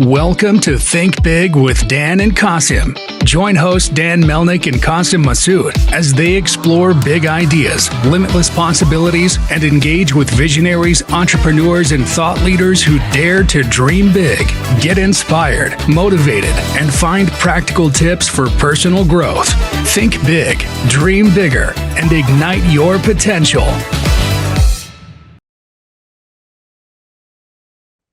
Welcome to Think Big with Dan and Qasim. Join hosts Dan Melnick and Qasim Masood as they explore big ideas, limitless possibilities, and engage with visionaries, entrepreneurs, and thought leaders who dare to dream big, get inspired, motivated, and find practical tips for personal growth. Think big, dream bigger, and ignite your potential.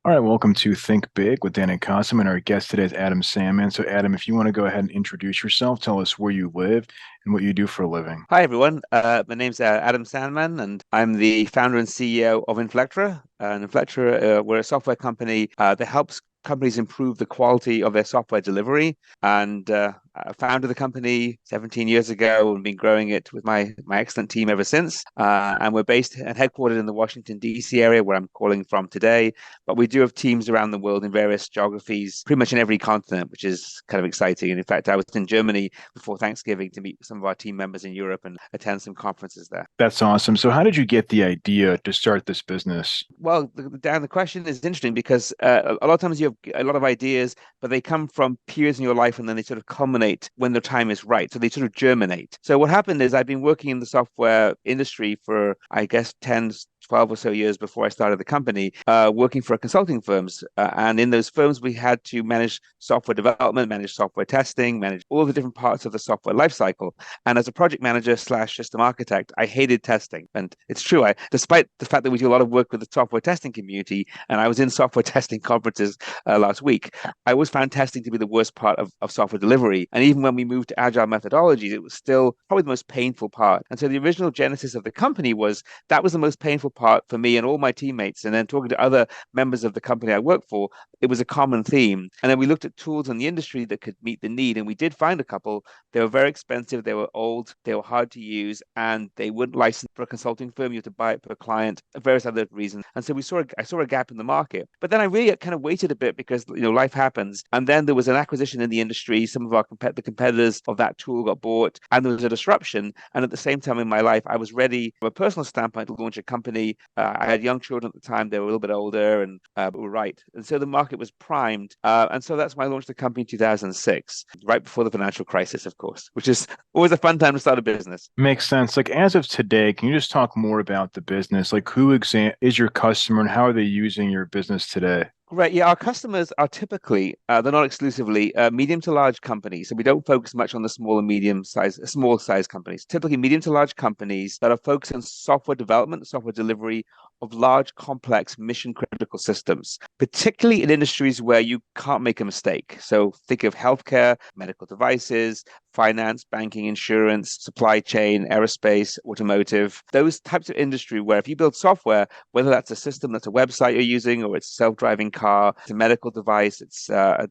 All right, welcome to Think Big with Dan and Qasim, and our guest today is Adam Sandman. So, Adam, if you want to go ahead and introduce yourself, tell us where you live and what you do for a living. Hi, everyone. My name's Adam Sandman, and I'm the founder and CEO of Inflectra. And Inflectra, we're a software company that helps companies improve the quality of their software delivery. And I founded the company 17 years ago and been growing it with my excellent team ever since. And we're based and headquartered in the Washington, D.C. area where I'm calling from today. But we do have teams around the world in various geographies, pretty much in every continent, which is kind of exciting. And in fact, I was in Germany before Thanksgiving to meet some of our team members in Europe and attend some conferences there. That's awesome. So how did you get the idea to start this business? Well, Dan, the question is interesting because a lot of times you have a lot of ideas, but they come from periods in your life and then they sort of culminate when the time is right. So they sort of germinate. So what happened is I've been working in the software industry for, I guess, 10, 12 or so years before I started the company, working for consulting firms. And in those firms, we had to manage software development, manage software testing, manage all the different parts of the software lifecycle. And as a project manager / system architect, I hated testing. And it's true, despite the fact that we do a lot of work with the software testing community, and I was in software testing conferences last week, I was found testing to be the worst part of software delivery. And even when we moved to agile methodologies, it was still probably the most painful part. And so the original genesis of the company was that was the most painful part for me and all my teammates. And then talking to other members of the company I work for, it was a common theme. And then we looked at tools in the industry that could meet the need. And we did find a couple. They were very expensive. They were old. They were hard to use. And they wouldn't license for a consulting firm. You had to buy it per client, various other reasons. And so I saw a gap in the market. But then I really kind of waited a bit because, life happens. And then there was an acquisition in the industry. Some of the competitors of that tool got bought, and there was a disruption. And at the same time in my life, I was ready from a personal standpoint to launch a company. I had young children at the time. They were a little bit older and but were right. And so the market was primed. And so that's why I launched the company in 2006, right before the financial crisis, of course, which is always a fun time to start a business. Makes sense. Like, as of today, can you just talk more about the business? Like, who is your customer and how are they using your business today? Right. Yeah. Our customers are typically, they're not exclusively, medium to large companies. So we don't focus much on the small size companies, typically medium to large companies that are focused on software development, software delivery of large, complex, mission critical systems, particularly in industries where you can't make a mistake. So think of healthcare, medical devices, finance, banking, insurance, supply chain, aerospace, automotive, those types of industry where if you build software, whether that's a system that's a website you're using or it's a self-driving car, it's a medical device, it's a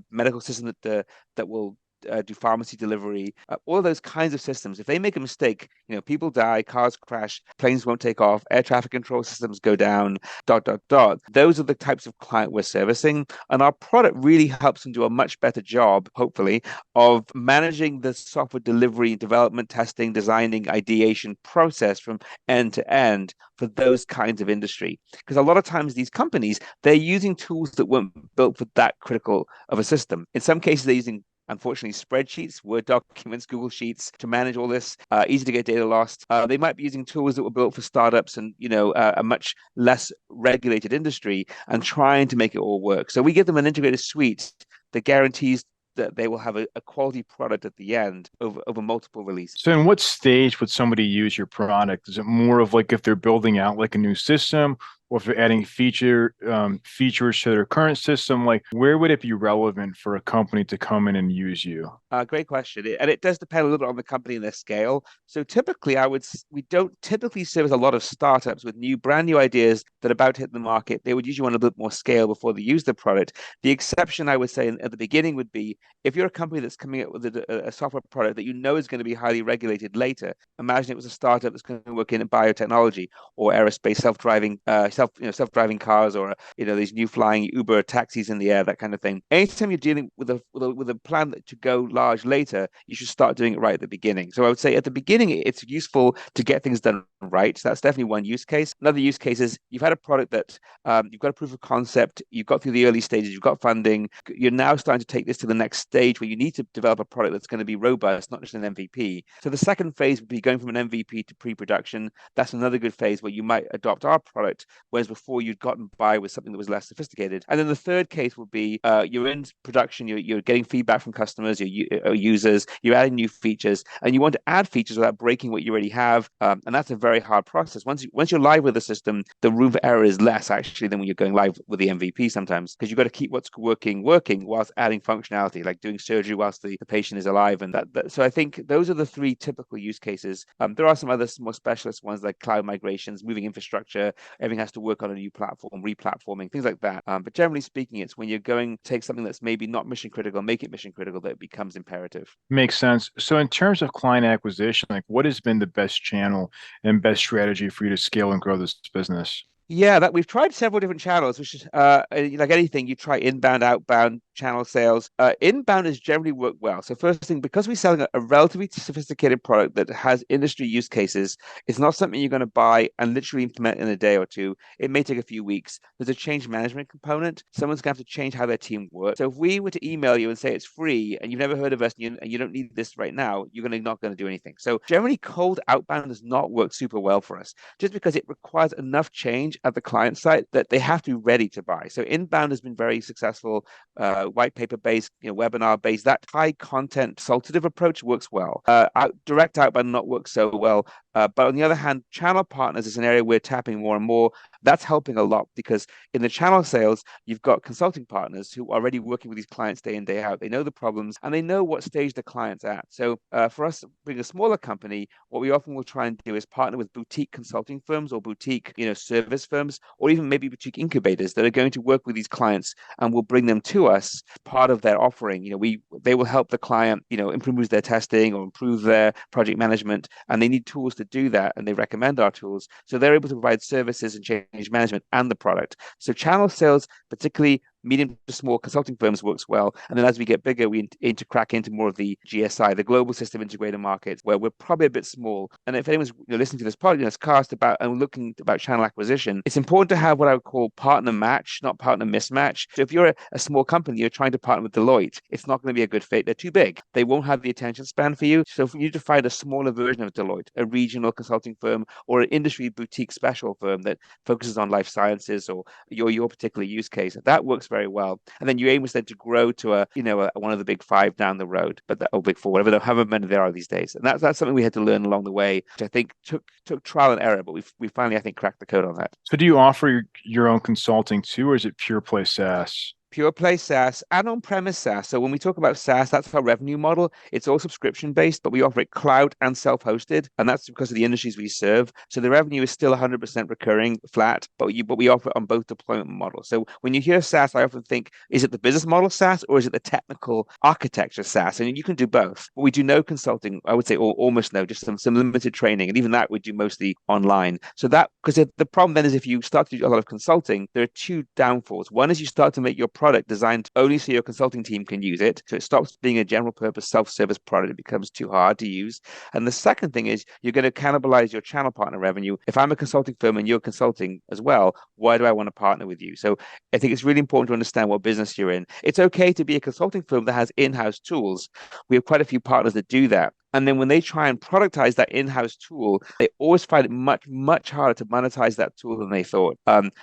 medical system that will do pharmacy delivery, all of those kinds of systems. If they make a mistake, people die, cars crash, planes won't take off, air traffic control systems go down, ... Those are the types of client we're servicing. And our product really helps them do a much better job, hopefully, of managing the software delivery, development, testing, designing, ideation process from end to end for those kinds of industry. Because a lot of times these companies, they're using tools that weren't built for that critical of a system. In some cases, they're using, unfortunately, spreadsheets, Word documents, Google Sheets to manage all this, easy to get data lost. They might be using tools that were built for startups and, a much less regulated industry and trying to make it all work. So we give them an integrated suite that guarantees that they will have a quality product at the end over multiple releases. So in what stage would somebody use your product? Is it more of like if they're building out like a new system, or if they're adding features to their current system? Like, where would it be relevant for a company to come in and use you? Great question. And it does depend a little bit on the company and their scale. So typically, we don't typically service a lot of startups with brand new ideas that are about to hit the market. They would usually want a bit more scale before they use the product. The exception, I would say, at the beginning would be if you're a company that's coming up with a software product that is going to be highly regulated later. Imagine it was a startup that's going to work in biotechnology or aerospace, self-driving self-driving cars, or these new flying Uber taxis in the air, that kind of thing. Anytime you're dealing with a plan to go large later, you should start doing it right at the beginning. So I would say at the beginning, it's useful to get things done right. So that's definitely one use case. Another use case is you've had a product that you've got a proof of concept, you've got through the early stages, you've got funding, you're now starting to take this to the next stage where you need to develop a product that's going to be robust, not just an MVP. So the second phase would be going from an MVP to pre-production. That's another good phase where you might adopt our product, whereas before you'd gotten by with something that was less sophisticated. And then the third case would be you're in production, you're getting feedback from customers, your users, you're adding new features, and you want to add features without breaking what you already have. And that's a very hard process. Once you're live with the system, the room for error is less actually than when you're going live with the MVP sometimes, because you've got to keep what's working whilst adding functionality, like doing surgery whilst the patient is alive. And so I think those are the three typical use cases. There are some other more specialist ones like cloud migrations, moving infrastructure, everything has to work on a new platform, replatforming, things like that. But generally speaking, it's when you're going to take something that's maybe not mission critical, make it mission critical, that it becomes imperative. Makes sense. So in terms of client acquisition, like what has been the best channel and best strategy for you to scale and grow this business? Yeah, that we've tried several different channels, which is like anything, you try inbound, outbound channel sales. Inbound has generally worked well. So first thing, because we're selling a relatively sophisticated product that has industry use cases, it's not something you're going to buy and literally implement in a day or two. It may take a few weeks. There's a change management component. Someone's going to have to change how their team works. So if we were to email you and say it's free and you've never heard of us and you don't need this right now, you're not going to do anything. So generally, cold outbound does not work super well for us, just because it requires enough change at the client side that they have to be ready to buy. So inbound has been very successful, white paper based, webinar based. That high content consultative approach works well. Direct outbound not work so well. But on the other hand, channel partners is an area we're tapping more and more. That's helping a lot, because in the channel sales, you've got consulting partners who are already working with these clients day in, day out. They know the problems and they know what stage the client's at. So for us, being a smaller company, what we often will try and do is partner with boutique consulting firms or boutique, service firms, or even maybe boutique incubators that are going to work with these clients and will bring them to us part of their offering. They will help the client, improve their testing or improve their project management, and they need tools to do that, and they recommend our tools. So they're able to provide services and change management and the product. So channel sales, particularly medium to small consulting firms, works well. And then as we get bigger, we aim to crack into more of the GSI, the global system integrator market, where we're probably a bit small. And if anyone's listening to this podcast about and looking about channel acquisition, it's important to have what I would call partner match, not partner mismatch. So if you're a small company, you're trying to partner with Deloitte, it's not going to be a good fit. They're too big. They won't have the attention span for you. So for you to find a smaller version of Deloitte, a regional consulting firm or an industry boutique special firm that focuses on life sciences or your particular use case, that works very well. And then you aim was then to grow to one of the big five down the road, or big four, however many there are these days. And that's something we had to learn along the way, which I think took trial and error, but we finally, I think, cracked the code on that. So do you offer your own consulting too, or is it pure play SaaS? Pure play SaaS and on-premise SaaS. So when we talk about SaaS, that's our revenue model. It's all subscription-based, but we offer it cloud and self-hosted, and that's because of the industries we serve. So the revenue is still 100% recurring, flat, but we offer it on both deployment models. So when you hear SaaS, I often think, is it the business model SaaS or is it the technical architecture SaaS? And you can do both. But we do no consulting, I would say, or almost no, just some limited training, and even that we do mostly online. So that, because the problem then is if you start to do a lot of consulting, there are two downfalls. One is you start to make your product designed only so your consulting team can use it. So it stops being a general purpose self-service product. It becomes too hard to use. And the second thing is you're going to cannibalize your channel partner revenue. If I'm a consulting firm and you're consulting as well, why do I want to partner with you? So I think it's really important to understand what business you're in. It's okay to be a consulting firm that has in-house tools. We have quite a few partners that do that. And then when they try and productize that in-house tool, they always find it much, much harder to monetize that tool than they thought.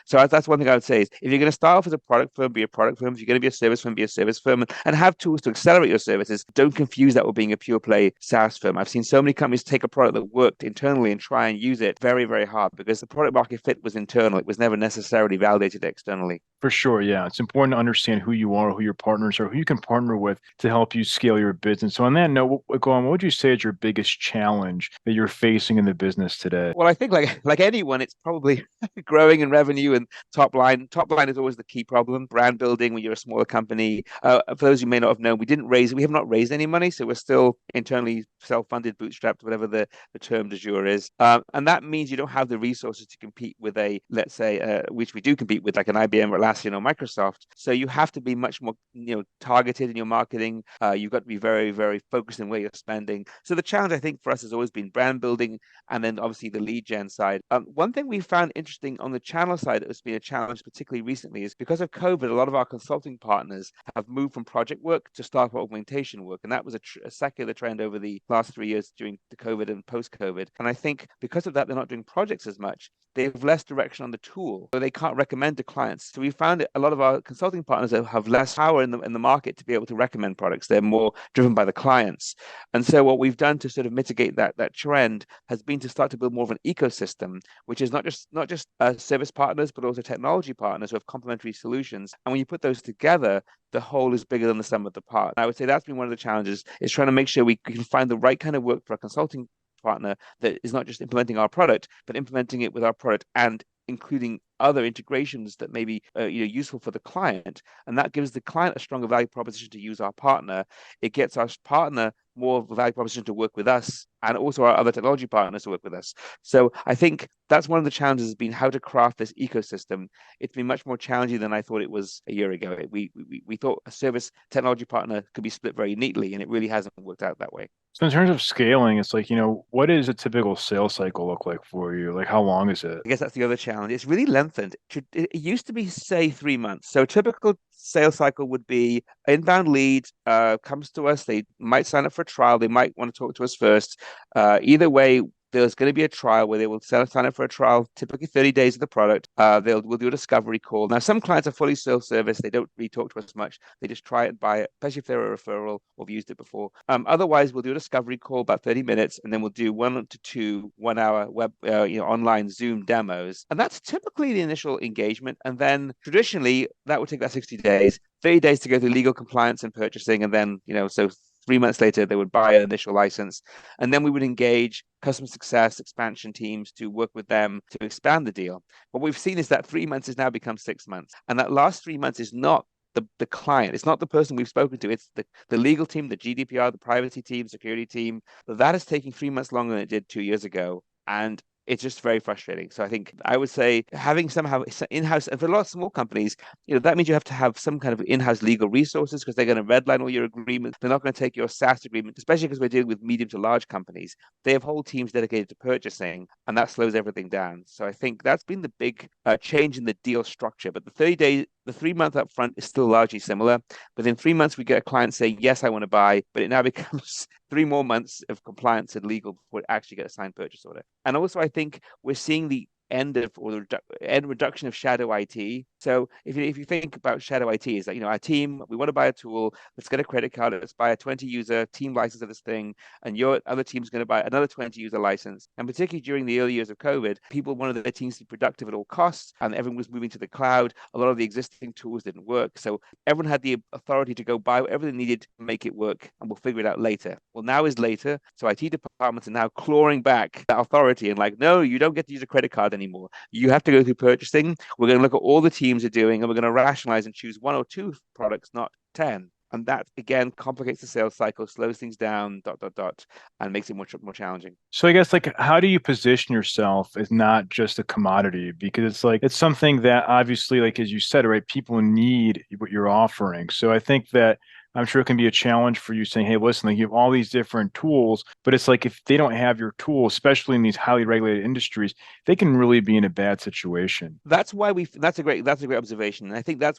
So that's one thing I would say is if you're going to start off as a product firm, be a product firm. If you're going to be a service firm, be a service firm, and have tools to accelerate your services. Don't confuse that with being a pure play SaaS firm. I've seen so many companies take a product that worked internally and try and use it very, very hard because the product market fit was internal. It was never necessarily validated externally. For sure, yeah. It's important to understand who you are, who your partners are, who you can partner with to help you scale your business. So on that note, what would you say say is your biggest challenge that you're facing in the business today? Well, I think like anyone, it's probably growing in revenue and top line. Top line is always the key problem. Brand building when you're a smaller company. For those who may not have known, we have not raised any money, so we're still internally self-funded, bootstrapped, whatever the term du jour is. And that means you don't have the resources to compete with let's say, which we do compete with, like an IBM or Atlassian or Microsoft. So you have to be much more, targeted in your marketing. You've got to be very, very focused in where you're spending. So the challenge, I think, for us has always been brand building, and then obviously the lead gen side. One thing we found interesting on the channel side that has been a challenge, particularly recently, is because of COVID, a lot of our consulting partners have moved from project work to staff augmentation work. And that was a secular trend over the last 3 years during the COVID and post-COVID. And I think because of that, they're not doing projects as much. They have less direction on the tool, so they can't recommend to clients. So we found that a lot of our consulting partners have less power in the market to be able to recommend products. They're more driven by the clients. And so what we've done to sort of mitigate that trend has been to start to build more of an ecosystem, which is not just service partners, but also technology partners who have complementary solutions. And when you put those together, the whole is bigger than the sum of the parts. I would say that's been one of the challenges, is trying to make sure we can find the right kind of work for a consulting partner that is not just implementing our product, but implementing it with our product and including other integrations that may be useful for the client. And that gives the client a stronger value proposition to use our partner. It gets our partner more of a value proposition to work with us, and also our other technology partners to work with us. So I think that's one of the challenges, has been how to craft this ecosystem. It's been much more challenging than I thought it was a year ago. We thought a service technology partner could be split very neatly, and it really hasn't worked out that way. So in terms of scaling, it's like, what does a typical sales cycle look like for you? Like, how long is it? I guess that's the other challenge. It's really lengthened. It used to be, say, 3 months. So a typical sales cycle would be inbound lead comes to us. They might sign up for a trial. They might want to talk to us first. Either way, there's going to be a trial where they will sign up for a trial, typically 30 days of the product. We'll do a discovery call. Now, some clients are fully self-service. They don't really talk to us much. They just try it and buy it, especially if they're a referral or have used it before. Otherwise, we'll do a discovery call, about 30 minutes, and then we'll do 1 to 2 1-hour web, online Zoom demos. And that's typically the initial engagement. And then traditionally, that would take about 60 days, 30 days to go through legal compliance and purchasing. And then, so 3 months later, they would buy an initial license. And then we would engage customer success expansion teams to work with them to expand the deal. What we've seen is that 3 months has now become 6 months. And that last 3 months is not the client. It's not the person we've spoken to. It's the legal team, the GDPR, the privacy team, security team. That is taking 3 months longer than it did 2 years ago. And it's just very frustrating. So I think I would say having somehow in-house, and for a lot of small companies, that means you have to have some kind of in-house legal resources, because they're going to redline all your agreements. They're not going to take your SaaS agreement, especially because we're dealing with medium to large companies. They have whole teams dedicated to purchasing, and that slows everything down. So I think that's been the big change in the deal structure. But the 3-month upfront is still largely similar. Within 3 months, we get a client saying, yes, I want to buy, but it now becomes 3 more months of compliance and legal before it actually get a signed purchase order. And also, I think we're seeing the end reduction of shadow IT. So if you think about shadow IT, is that our team, we want to buy a tool, let's get a credit card, let's buy a 20-user team license of this thing, and your other team's going to buy another 20-user license. And particularly during the early years of COVID, people wanted their teams to be productive at all costs, and everyone was moving to the cloud. A lot of the existing tools didn't work, so everyone had the authority to go buy whatever they needed to make it work, and we'll figure it out later. Well, now is later, so IT departments are now clawing back that authority and like, no, you don't get to use a credit card anymore. You have to go through purchasing. We're going to look at all the teams are doing, and we're going to rationalize and choose 1 or 2 products, not 10. And that, again, complicates the sales cycle, slows things down, ... and makes it more challenging. So I guess, like, how do you position yourself as not just a commodity? Because it's like, it's something that obviously, like, as you said, right, people need what you're offering. So I think that I'm sure it can be a challenge for you saying, hey, listen, like, you have all these different tools, but it's like, if they don't have your tool, especially in these highly regulated industries, they can really be in a bad situation. That's a great observation. And I think that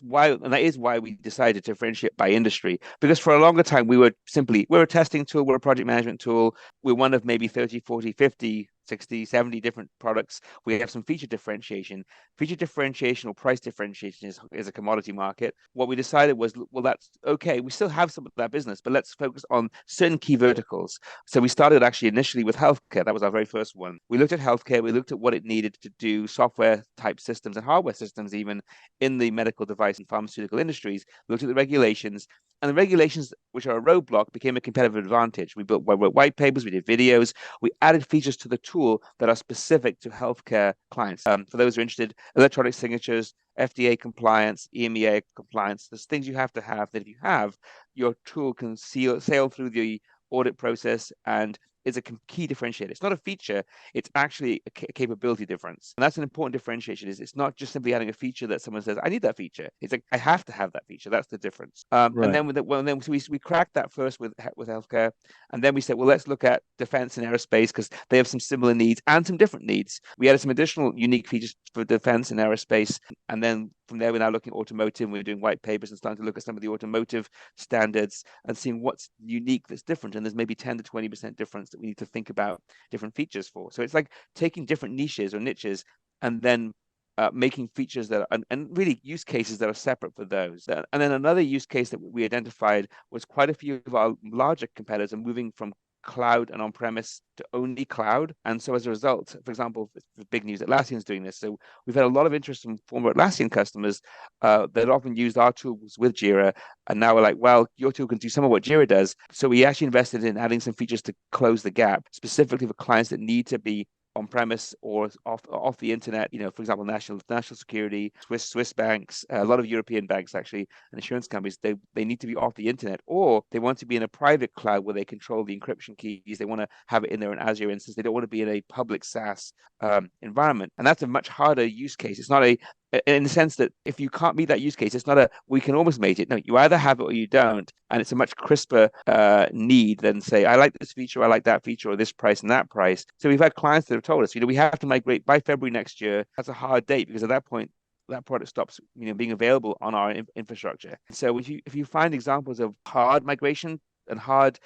is why we decided to differentiate by industry, because for a longer time, we're a testing tool, we're a project management tool. We're one of maybe 30, 40, 50, 60, 70 different products. We have some feature differentiation. Feature differentiation or price differentiation is a commodity market. What we decided was, well, that's okay. We still have some of that business, but let's focus on certain key verticals. So we started actually initially with healthcare. That was our very first one. We looked at healthcare. We looked at what it needed to do software type systems and hardware systems, even in the medical device and pharmaceutical industries. We looked at the regulations. And the regulations, which are a roadblock, became a competitive advantage. We wrote white papers, we did videos, we added features to the tool that are specific to healthcare clients. For those who are interested, electronic signatures, FDA compliance, EMEA compliance, there's things you have to have that if you have, your tool can sail through the audit process and is a key differentiator. It's not a feature, it's actually a capability difference. And that's an important differentiation. Is it's not just simply adding a feature that someone says, I need that feature. It's like, I have to have that feature. That's the difference. And Right. then so we cracked that first with healthcare. And then we said, well, let's look at defense and aerospace because they have some similar needs and some different needs. We added some additional unique features for defense and aerospace. And then from there, we're now looking at automotive. We're doing white papers and starting to look at some of the automotive standards and seeing what's unique that's different. And there's maybe 10 to 20% difference that we need to think about different features for. So it's like taking different niches or niches and then making features that are, and really use cases that are separate for those. And then another use case that we identified was quite a few of our larger competitors are moving from cloud and on-premise to only cloud. And so as a result, for example, big news, Atlassian's doing this. So we've had a lot of interest from former Atlassian customers that often used our tools with Jira. And now we're like, well, your tool can do some of what Jira does. So we actually invested in adding some features to close the gap, specifically for clients that need to be on premise or off the internet, for example, national security, Swiss banks, a lot of European banks actually, and insurance companies, they need to be off the internet, or they want to be in a private cloud where they control the encryption keys. They want to have it in their Azure instance. They don't want to be in a public SaaS environment, and that's a much harder use case. It's not in the sense that if you can't meet that use case, it's not we can almost mate it. No, you either have it or you don't. And it's a much crisper need than say, I like this feature, I like that feature, or this price and that price. So we've had clients that have told us, we have to migrate by February next year. That's a hard date because at that point, that product stops being available on our infrastructure. So if you find examples of hard migration and hard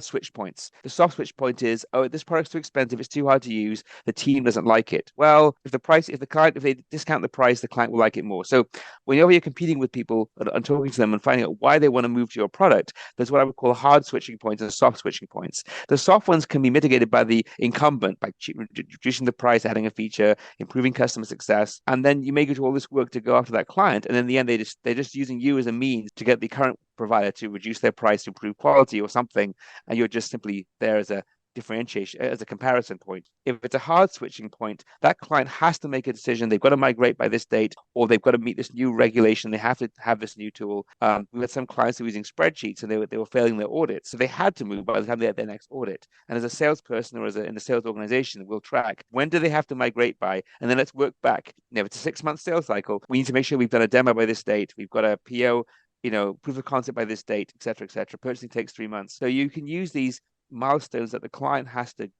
switch points. The soft switch point is, this product's too expensive, it's too hard to use, the team doesn't like it. Well, if they discount the price, the client will like it more. So whenever you're competing with people and talking to them and finding out why they want to move to your product, there's what I would call hard switching points and soft switching points. The soft ones can be mitigated by the incumbent, by reducing the price, adding a feature, improving customer success, and then you may do all this work to go after that client, and in the end, they're just using you as a means to get the current provider to reduce their price to improve quality or something, and you're just simply there as a differentiation, as a comparison point. If it's a hard switching point, that client has to make a decision. They've got to migrate by this date, or they've got to meet this new regulation. They have to have this new tool. We had some clients who were using spreadsheets and they were failing their audit, so they had to move by the time they had their next audit. And as a salesperson or in the sales organization, we'll track when do they have to migrate by, and then let's work back. If it's a 6-month sales cycle, we need to make sure we've done a demo by this date. We've got a PO, proof of concept by this date, et cetera, et cetera. Purchasing takes 3 months. So you can use these milestones that the client has to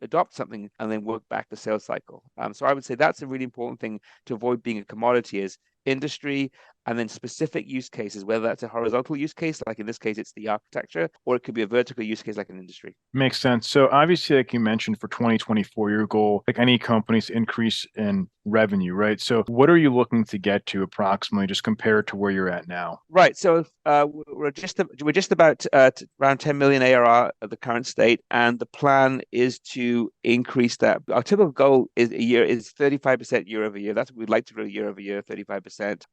adopt something and then work back the sales cycle. So I would say that's a really important thing to avoid being a commodity is industry and then specific use cases, whether that's a horizontal use case, like in this case, it's the architecture, or it could be a vertical use case like an industry. Makes sense. So obviously, like you mentioned, for 2024, your goal, like any company's increase in revenue, right? So what are you looking to get to approximately just compared to where you're at now? Right. So we're just about around 10 million ARR at the current state, and the plan is to increase that. Our typical goal is 35% year over year. That's what we'd like to grow year over year, 35%.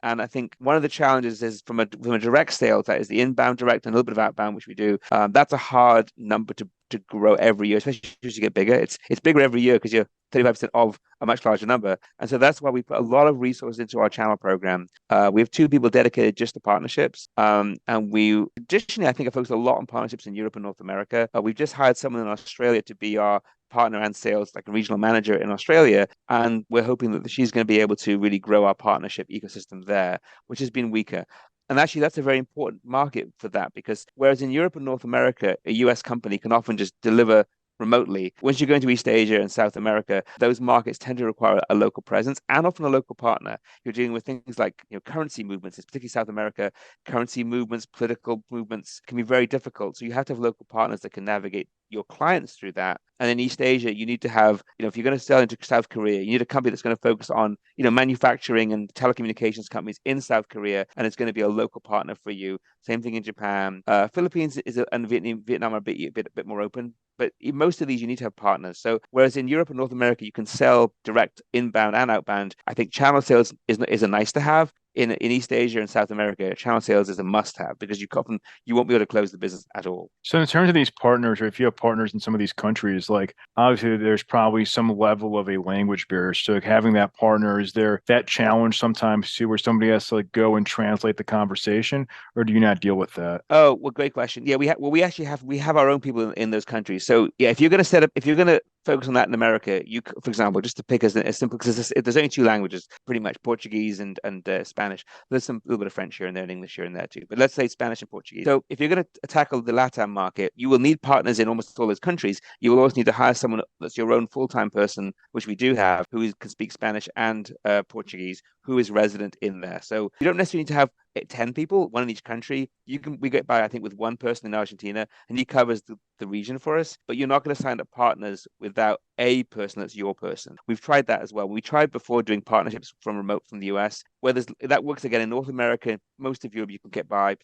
And I think one of the challenges is from a direct sales, that is the inbound direct and a little bit of outbound, which we do. That's a hard number to grow every year, especially as you get bigger. It's bigger every year because you're 35% of a much larger number. And so that's why we put a lot of resources into our channel program. We have 2 people dedicated just to partnerships. And we additionally, I think I focus a lot on partnerships in Europe and North America. We've just hired someone in Australia to be our partner and sales, like a regional manager in Australia. And we're hoping that she's going to be able to really grow our partnership ecosystem there, which has been weaker. And actually, that's a very important market for that, because whereas in Europe and North America, a US company can often just deliver remotely. Once you go into East Asia and South America, those markets tend to require a local presence and often a local partner. You're dealing with things like currency movements, particularly South America, currency movements, political movements can be very difficult. So you have to have local partners that can navigate your clients through that. And in East Asia, you need to have, if you're going to sell into South Korea, you need a company that's going to focus on, manufacturing and telecommunications companies in South Korea, and it's going to be a local partner for you. Same thing in Japan. Philippines and Vietnam are a bit more open. But in most of these, you need to have partners. So whereas in Europe and North America, you can sell direct inbound and outbound, I think channel sales is a nice to have. in East Asia and South America, channel sales is a must-have because you won't be able to close the business at all. So in terms of these partners, or if you have partners in some of these countries, like obviously there's probably some level of a language barrier. So like having that partner, is there that challenge sometimes too, where somebody has to like go and translate the conversation, or do you not deal with that? Oh, well, great question. Yeah, we actually have our own people in those countries. So yeah, if you're going to focus on Latin America, for example, just to pick as simple, because there's only two languages, pretty much Portuguese and Spanish. There's some little bit of French here and there and English here and there too. But let's say Spanish and Portuguese. So if you're going to tackle the LATAM market, you will need partners in almost all those countries. You will also need to hire someone that's your own full-time person, which we do have, who can speak Spanish and Portuguese, who is resident in there. So you don't necessarily need to have 10 people, one in each country. We get by, I think, with one person in Argentina, and he covers the region for us. But you're not going to sign up partners without a person that's your person. We've tried that as well. We tried before doing partnerships from remote from the US, where that works again in North America. Most of Europe, you can get by.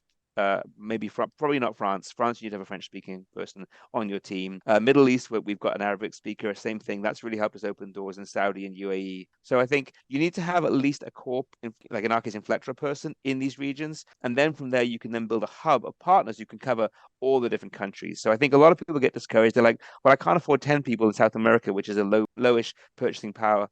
Maybe probably not France. France, you'd have a French-speaking person on your team. Middle East, where we've got an Arabic speaker, same thing. That's really helped us open doors in Saudi and UAE. So I think you need to have at least a core, like in our case, Inflectra person in these regions, and then from there you can then build a hub of partners who can cover all the different countries. So I think a lot of people get discouraged. They're like, "Well, I can't afford 10 people in South America, which is a lowish purchasing power,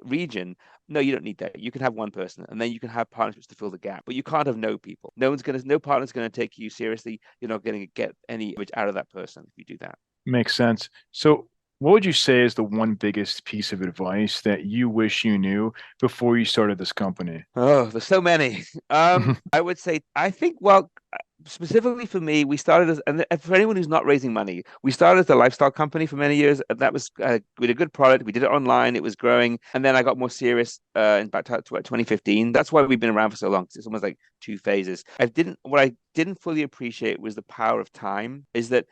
region." No, you don't need that. You can have one person, and then you can have partnerships to fill the gap. But you can't have no people. No partner's gonna take you seriously. You're not going to get any out of that person if you do that. Makes sense. So what would you say is the one biggest piece of advice that you wish you knew before you started this company? Oh, there's so many. I would say, I think, well, specifically for me, we started and for anyone who's not raising money, we started as a lifestyle company for many years. And that was, we had a good product. We did it online. It was growing. And then I got more serious in back to 2015. That's why we've been around for so long. It's almost like two phases. What I didn't fully appreciate was the power of time, is that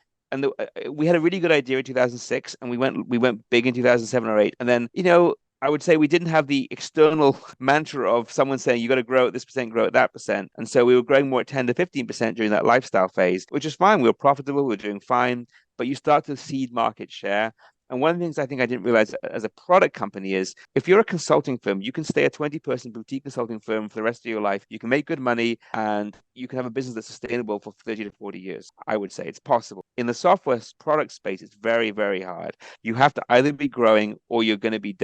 we had a really good idea in 2006, and we went big in 2007 or 8, and then I would say we didn't have the external mantra of someone saying you got to grow at this percent, grow at that percent, and so we were growing more at 10 to 15% during that lifestyle phase, which is fine. We were profitable, we were doing fine, but you start to seed market share. And one of the things I think I didn't realize as a product company is if you're a consulting firm, you can stay a 20-person boutique consulting firm for the rest of your life. You can make good money and you can have a business that's sustainable for 30 to 40 years. I would say it's possible. In the software product space, it's very, very hard. You have to either be growing or you're going to be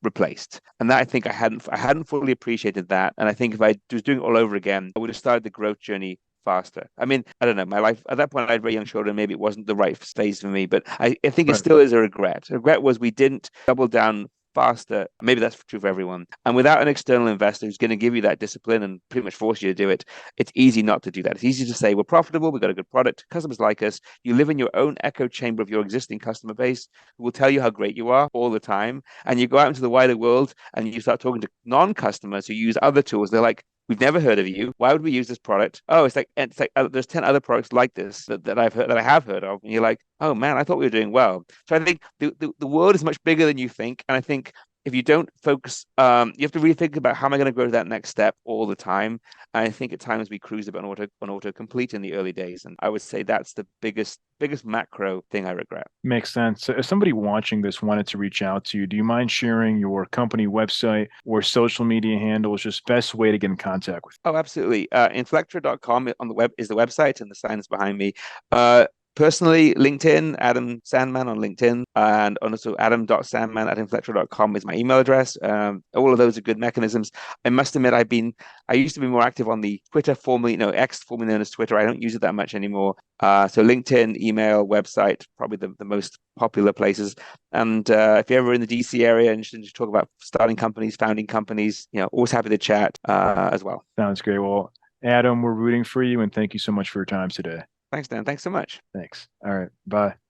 replaced. And that I think I hadn't fully appreciated that. And I think if I was doing it all over again, I would have started the growth journey faster. I mean, I don't know. My life at that point, I had very young children. Maybe it wasn't the right phase for me, but I think it still is a regret. The regret was we didn't double down faster. Maybe that's true for everyone. And without an external investor who's going to give you that discipline and pretty much force you to do it, it's easy not to do that. It's easy to say, we're profitable, we've got a good product, customers like us. You live in your own echo chamber of your existing customer base who will tell you how great you are all the time. And you go out into the wider world and you start talking to non-customers who use other tools. They're like, we've never heard of you. Why would we use this product? Oh, it's like there's 10 other products like this that I have heard of. And you're like, oh man, I thought we were doing well. So I think the world is much bigger than you think. And I think if you don't focus, you have to really think about how am I going to go to that next step all the time. And I think at times we cruise a bit on autocomplete in the early days. And I would say that's the biggest macro thing I regret. Makes sense. So if somebody watching this wanted to reach out to you, do you mind sharing your company website or social media handles, just best way to get in contact with you? Oh, absolutely. Inflectra.com on the web is the website, and the sign is behind me. Personally, LinkedIn, Adam Sandman on LinkedIn, and also adam.sandman@inflectra.com is my email address. All of those are good mechanisms. I must admit, I used to be more active on the Twitter, X, formerly known as Twitter. I don't use it that much anymore. So LinkedIn, email, website, probably the most popular places. And if you're ever in the DC area and interested to talk about starting companies, founding companies, always happy to chat as well. Sounds great. Well, Adam, we're rooting for you, and thank you so much for your time today. Thanks, Dan. Thanks so much. Thanks. All right. Bye.